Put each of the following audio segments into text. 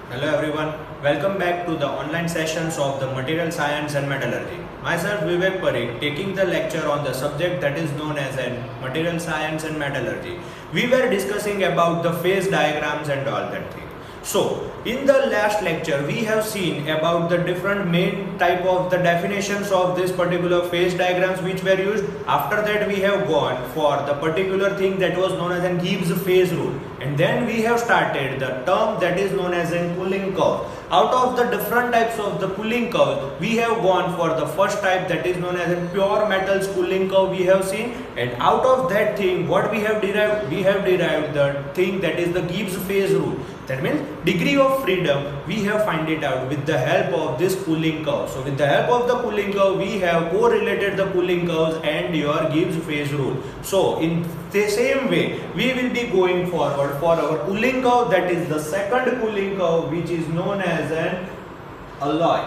Hello everyone, welcome back to the online sessions of the Material Science and Metallurgy. Myself Vivek Parikh taking the lecture on the subject that is known as Material Science and Metallurgy. We were discussing about the phase diagrams and all that thing. So, in the last lecture we have seen about the different main type of the definitions of this particular phase diagrams which were used. After that we have gone for the particular thing that was known as an Gibbs phase rule, and then we have started the term that is known as a cooling curve. Out of the different types of the cooling curve, we have gone for the first type that is known as a pure metals cooling curve we have seen, and out of that thing what we have derived the thing that is the Gibbs phase rule. That means degree of freedom we have find it out with the help of this cooling curve. So with the help of the cooling curve we have correlated the cooling curves and your Gibbs phase rule. So in the same way we will be going forward for our cooling curve, that is the second cooling curve which is known as an alloy.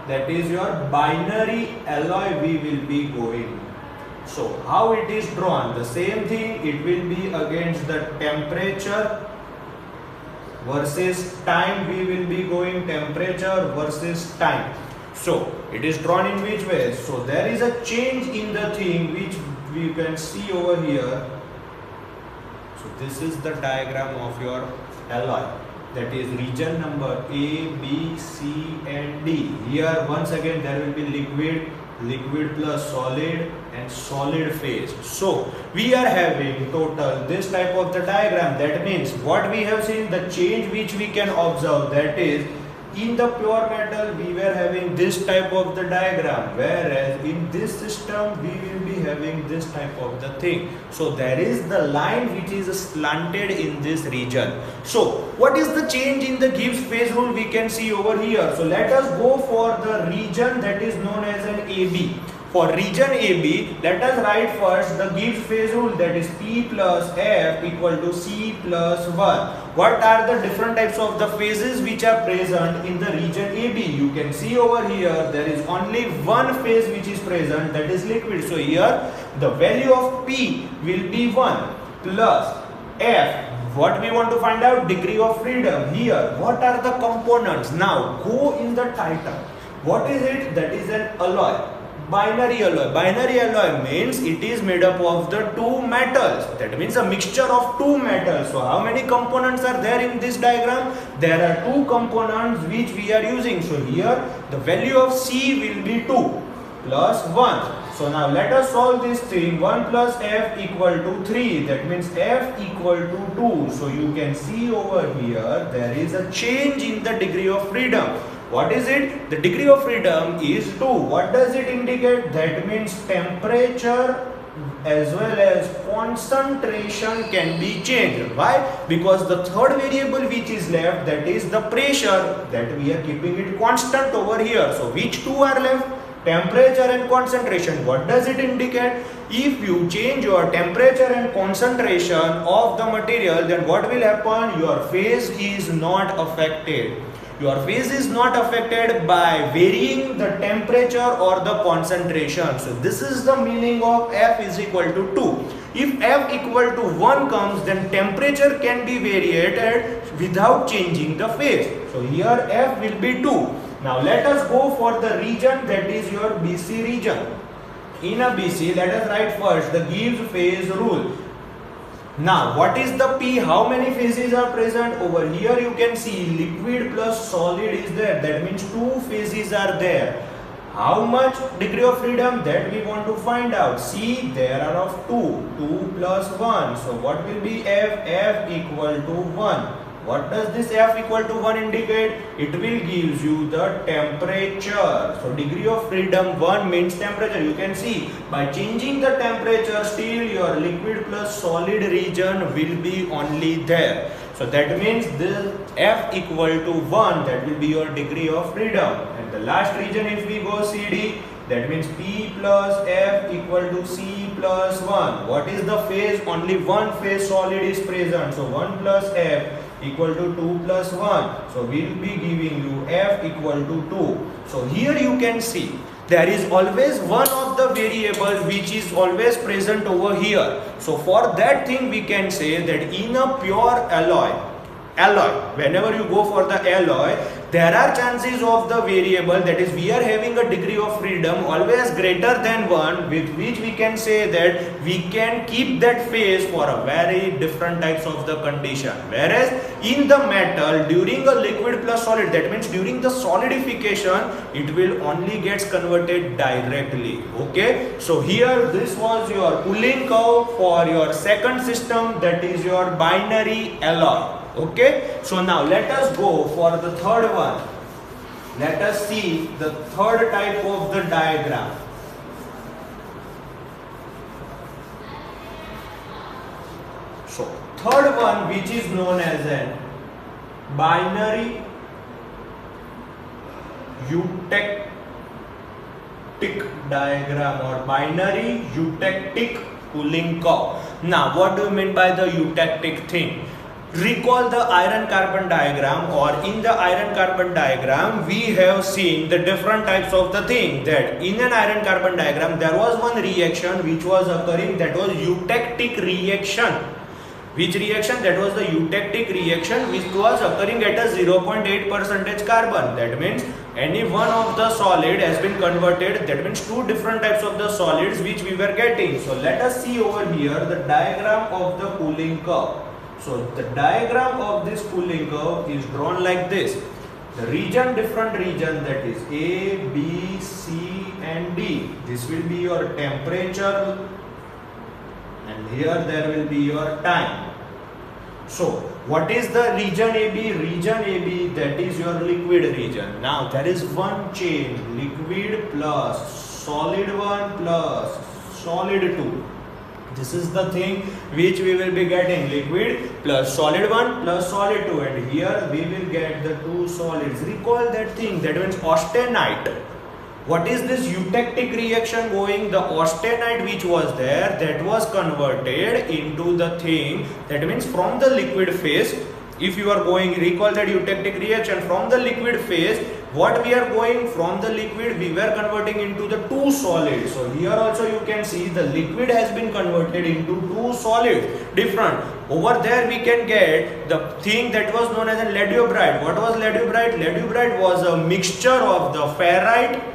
That is your binary alloy we will be going. So how it is drawn? The same thing, it will be against the temperature versus time. We will be going temperature versus time. So it is drawn in which way? So there is a change in the thing which we can see over here. So this is the diagram of your alloy, that is region number A, B, C and D. Here once again there will be liquid plus solid and solid phase. So we are having total this type of the diagram. That means what we have seen, the change which we can observe, that is in the pure metal we were having this type of the diagram, whereas in this system we will be having this type of the thing. So there is the line which is slanted in this region. So what is the change in the Gibbs phase rule we can see over here? So let us go for the region that is known as an AB. For region AB, let us write first the Gibbs phase rule, that is P plus F equal to C plus 1. What are the different types of the phases which are present in the region AB? You can see over here there is only one phase which is present, that is liquid. So here the value of P will be 1 plus F. What we want to find out? Degree of freedom. Here what are the components? Now go in the title. What is it? That is an alloy. Binary alloy. Binary alloy means it is made up of the two metals. That means a mixture of two metals. So how many components are there in this diagram? There are two components which we are using. So here the value of C will be 2 plus 1. So now let us solve this thing. 1 plus F equal to 3. That means F equal to 2. So you can see over here there is a change in the degree of freedom. What is it? The degree of freedom is 2. What does it indicate? That means temperature as well as concentration can be changed. Why? Because the third variable which is left, that is the pressure, that we are keeping it constant over here. So which two are left? Temperature and concentration. What does it indicate? If you change your temperature and concentration of the material, then what will happen? Your phase is not affected. Your phase is not affected by varying the temperature or the concentration. So this is the meaning of F is equal to 2. If F equal to 1 comes, then temperature can be variated without changing the phase. So here F will be 2. Now let us go for the region, that is your BC region. In a BC, let us write first the Gibbs phase rule. Now what is the P? How many phases are present? Over here you can see liquid plus solid is there. That means two phases are there. How much degree of freedom? That we want to find out. See, there are of 2. 2 plus 1. So what will be F? F equal to 1. What does this F equal to 1 indicate? It will gives you the temperature. So degree of freedom 1 means temperature. You can see by changing the temperature, still your liquid plus solid region will be only there. So that means this F equal to 1, that will be your degree of freedom. And the last region, if we go CD, that means P plus F equal to C plus 1. What is the phase? Only one phase solid is present. So 1 plus F equal to 2 plus 1. So we will be giving you F equal to 2. So here you can see there is always one of the variable which is always present over here. So for that thing we can say that in a pure alloy, alloy. Whenever you go for the alloy, there are chances of the variable, that is we are having a degree of freedom always greater than 1, with which we can say that we can keep that phase for a very different types of the condition. Whereas in the metal, during a liquid plus solid, that means during the solidification, it will only gets converted directly. Okay, so here this was your cooling curve for your second system, that is your binary alloy. Okay, so now let us go for the third one. Let us see the third type of the diagram. So third one, which is known as a binary eutectic diagram or binary eutectic cooling curve. Now what do you mean by the eutectic thing? Recall the iron carbon diagram, or in the iron carbon diagram we have seen the different types of the thing, that in an iron carbon diagram there was one reaction which was occurring, that was eutectic reaction. Which reaction? That was the eutectic reaction which was occurring at a 0.8% carbon. That means any one of the solid has been converted, that means two different types of the solids which we were getting. So let us see over here the diagram of the cooling curve. So the diagram of this cooling curve is drawn like this. The region, different region, that is A, B, C and D. This will be your temperature, and here there will be your time. So what is the region AB? Region AB, that is your liquid region. Now there is one change, liquid plus solid 1 plus solid 2. This is the thing which we will be getting, liquid plus solid 1 plus solid 2, and here we will get the two solids. Recall that thing, that means austenite. What is this eutectic reaction going? The austenite which was there, that was converted into the thing, that means from the liquid phase, if you are going, recall that eutectic reaction from the liquid phase, what we are going from the liquid, we were converting into the two solids. So here also you can see the liquid has been converted into two solids, different. Over there we can get the thing that was known as a ladiobrite. What was ladiobrite? Ladiobrite was a mixture of the ferrite,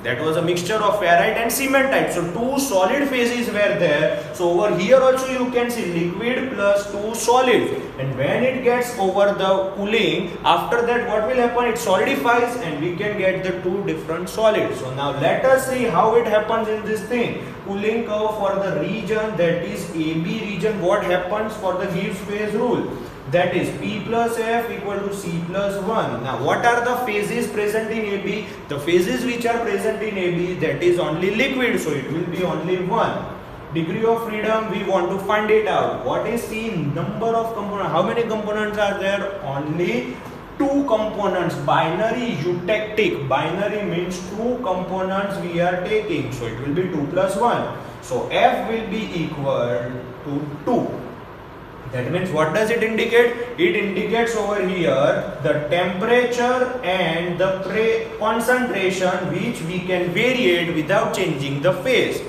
that was a mixture of ferrite and cementite. So two solid phases were there. So over here also you can see liquid plus two solids. And when it gets over the cooling, after that what will happen? It solidifies and we can get the two different solids. So now let us see how it happens in this thing. Cooling curve for the region, that is AB region, what happens for the Gibbs phase rule? That is P plus F equal to C plus 1. Now what are the phases present in AB? The phases which are present in AB, that is only liquid, so it will be only 1. Degree of freedom, we want to find it out. What is C? Number of components. How many components are there? Only two components. Binary eutectic. Binary means two components we are taking, so it will be 2 plus 1. So F will be equal to 2. That means what does it indicate? It indicates over here the temperature and the concentration which we can variate without changing the phase.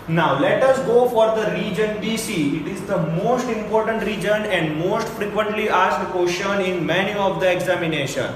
Now let us go for the region BC. It is the most important region and most frequently asked question in many of the examination.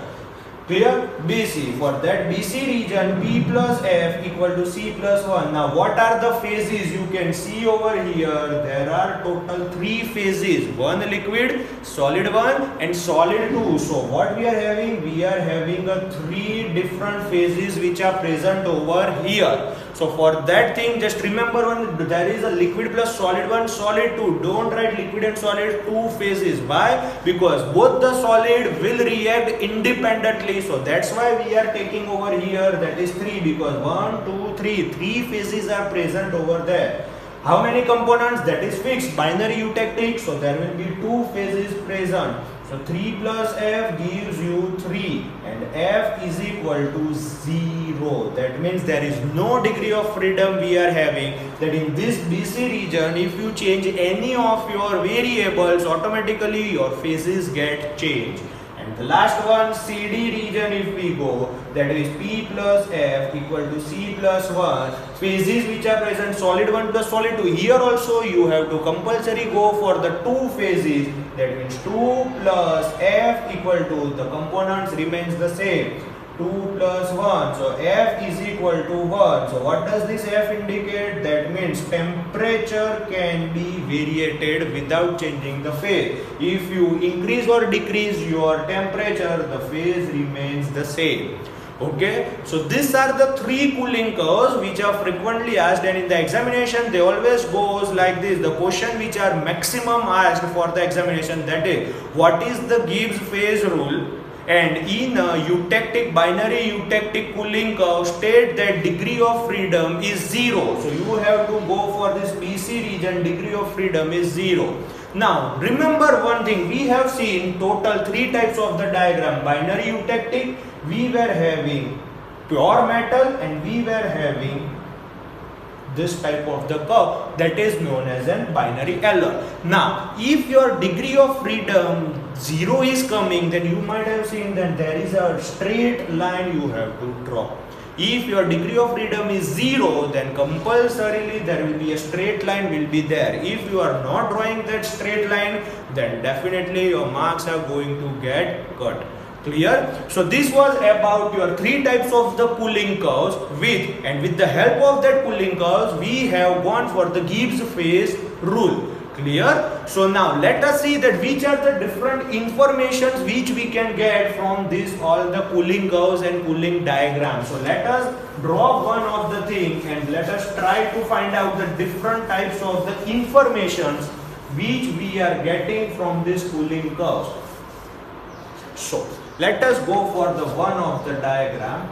Clear? BC. For that BC region, P plus F equal to C plus 1. Now what are the phases? You can see over here there are total 3 phases. One liquid, solid 1 and solid 2. So what we are having? We are having a 3 different phases which are present over here. So for that thing, just remember one, there is a liquid plus solid 1, solid 2. Don't write liquid and solid 2 phases. Why? Because both the solid will react independently. So that's why we are taking over here, that is 3, because 1, 2, 3. 3 phases are present over there. How many components? That is fixed. Binary eutectic. So there will be 2 phases present. So 3 plus F gives you 3 and F is equal to 0. That means there is no degree of freedom we are having, that in this BC region if you change any of your variables, automatically your phases get changed. And And the last one, CD region, if we go, that is P plus F equal to C plus 1, phases which are present, solid 1 plus solid 2. Here also you have to compulsory go for the two phases, that means 2 plus F equal to, the components remains the same, 2 plus 1, so F is equal to 1. So what does this F indicate? That means temperature can be variated without changing the phase. If you increase or decrease your temperature, the phase remains the same. Okay, so these are the three cooling curves which are frequently asked, and in the examination they always goes like this. The question which are maximum asked for the examination, that is, what is the Gibbs phase rule? And in a eutectic, binary eutectic cooling curve, state that degree of freedom is 0. So you have to go for this BC region, degree of freedom is 0. Now remember one thing, we have seen total 3 types of the diagram. Binary eutectic, we were having pure metal, and we were having this type of the curve, that is known as a binary alloy. Now if your degree of freedom 0 is coming, then you might have seen that there is a straight line you have to draw. If your degree of freedom is 0, then compulsorily there will be a straight line will be there. If you are not drawing that straight line, then definitely your marks are going to get cut. Clear? So this was about your 3 types of the cooling curves, with the help of that cooling curves we have gone for the Gibbs phase rule. Clear? So now let us see that which are the different informations which we can get from this all the cooling curves and cooling diagrams. So let us draw one of the thing and let us try to find out the different types of the informations which we are getting from this cooling curves. So let us go for the one of the diagram.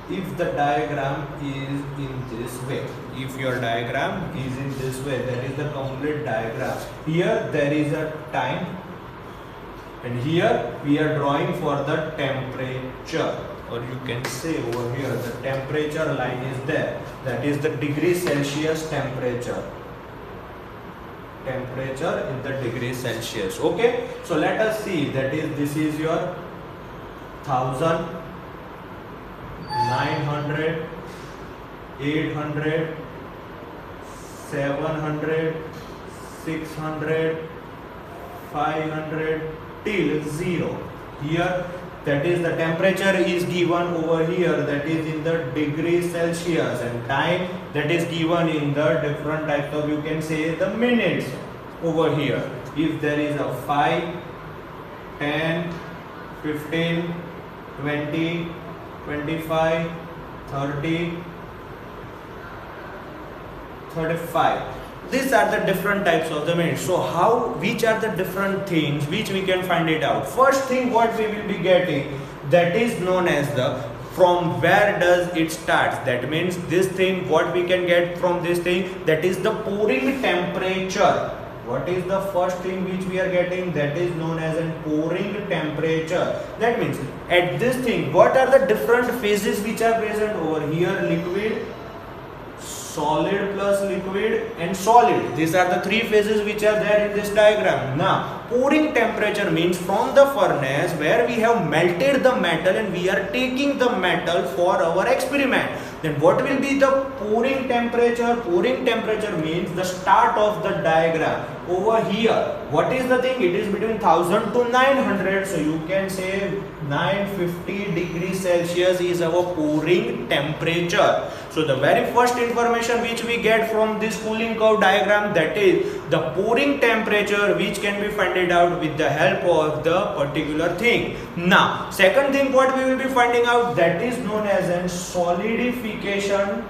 If the diagram is in this way, if your diagram is in this way, that is the complete diagram. Here there is a time, and here we are drawing for the temperature, or you can say over here the temperature line is there, that is the degree Celsius temperature. Temperature in the degree Celsius. Okay, so let us see, that is, this is your 1000, 900, 800, 700, 600, 500 till 0. Here that is the temperature is given over here, that is in the degree Celsius, and time that is given in the different types of, you can say, the minutes over here. If there is a 5, 10, 15, 20, 25, 30, 35. These are the different types of the minutes. So which are the different things which we can find it out? First thing what we will be getting, that is known as the from where does it starts. That means this thing what we can get from this thing, that is the pouring temperature. What is the first thing which we are getting? That is known as a pouring temperature. That means at this thing, what are the different phases which are present over here? Liquid, solid plus liquid, and solid. These are the 3 phases which are there in this diagram. Now pouring temperature means from the furnace where we have melted the metal and we are taking the metal for our experiment. Then what will be the pouring temperature? Pouring temperature means the start of the diagram. Over here, what is the thing? It is between 1000 to 900. So you can say 950 degrees Celsius is our pouring temperature. So the very first information which we get from this cooling curve diagram, that is the pouring temperature, which can be found out with the help of the particular thing. Now second thing what we will be finding out, that is known as a solidification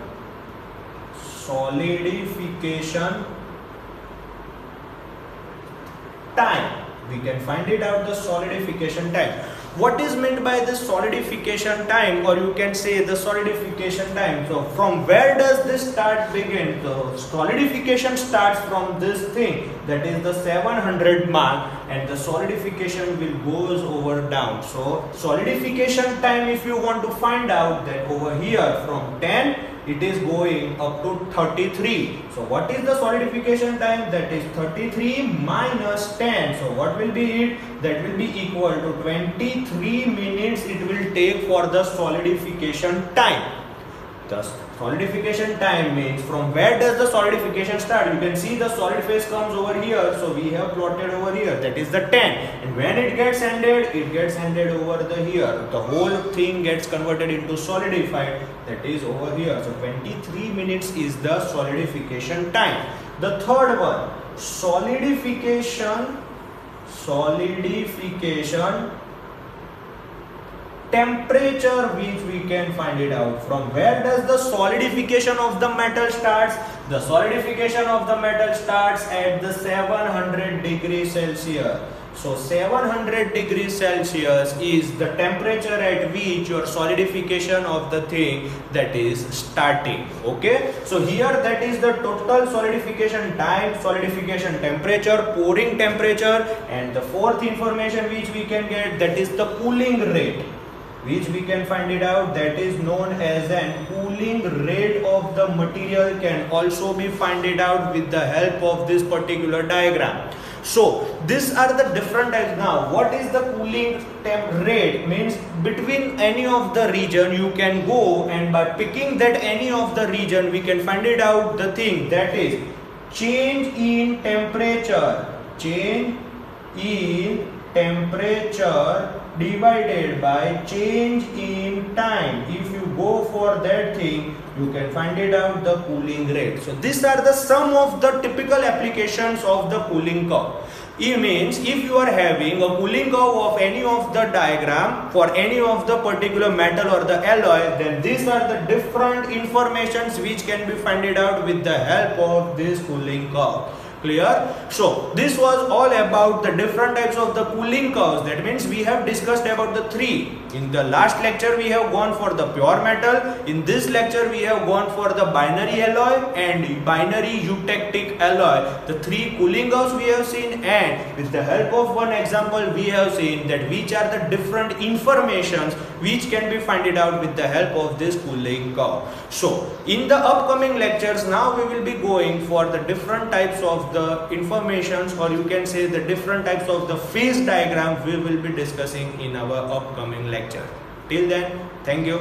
time. We can find it out, the solidification time. What is meant by the solidification time, or you can say the solidification time? So from where does this start begin? So solidification starts from this thing, that is the 700 mark, and the solidification will goes over down. So solidification time, if you want to find out, that over here from 10 it is going up to 33. So what is the solidification time? That is 33 minus 10. So what will be it? That will be equal to 23 minutes it will take for the solidification time. The solidification time means from where does the solidification start? You can see the solid phase comes over here. So we have plotted over here. That is the 10. And when it gets ended over the here. The whole thing gets converted into solidified. That is over here. So 23 minutes is the solidification time. The third one, solidification temperature, which we can find it out. From where does the solidification of the metal starts? The solidification of the metal starts at the 700 degrees Celsius. So 700 degrees Celsius is the temperature at which your solidification of the thing that is starting. Okay, so here that is the total solidification time, solidification temperature, pouring temperature, and the fourth information which we can get, that is the cooling rate, which we can find it out, that is known as an cooling rate of the material, can also be find it out with the help of this particular diagram. So these are the different types. Now what is the cooling temp rate? Means between any of the region you can go, and by picking that any of the region we can find it out the thing, that is change in temperature, divided by change in time. If you go for that thing, you can find it out the cooling rate. So these are the some of the typical applications of the cooling curve. It means if you are having a cooling curve of any of the diagram for any of the particular metal or the alloy, then these are the different informations which can be found out with the help of this cooling curve. Clear? So this was all about the different types of the cooling curves. That means we have discussed about the three. In the last lecture we have gone for the pure metal. In this lecture we have gone for the binary alloy and binary eutectic alloy. The three cooling curves we have seen, and with the help of one example we have seen that which are the different informations which can be found out with the help of this cooling curve. So in the upcoming lectures now we will be going for the different types of the informations, or you can say the different types of the phase diagram we will be discussing in our upcoming lecture. Till then, thank you.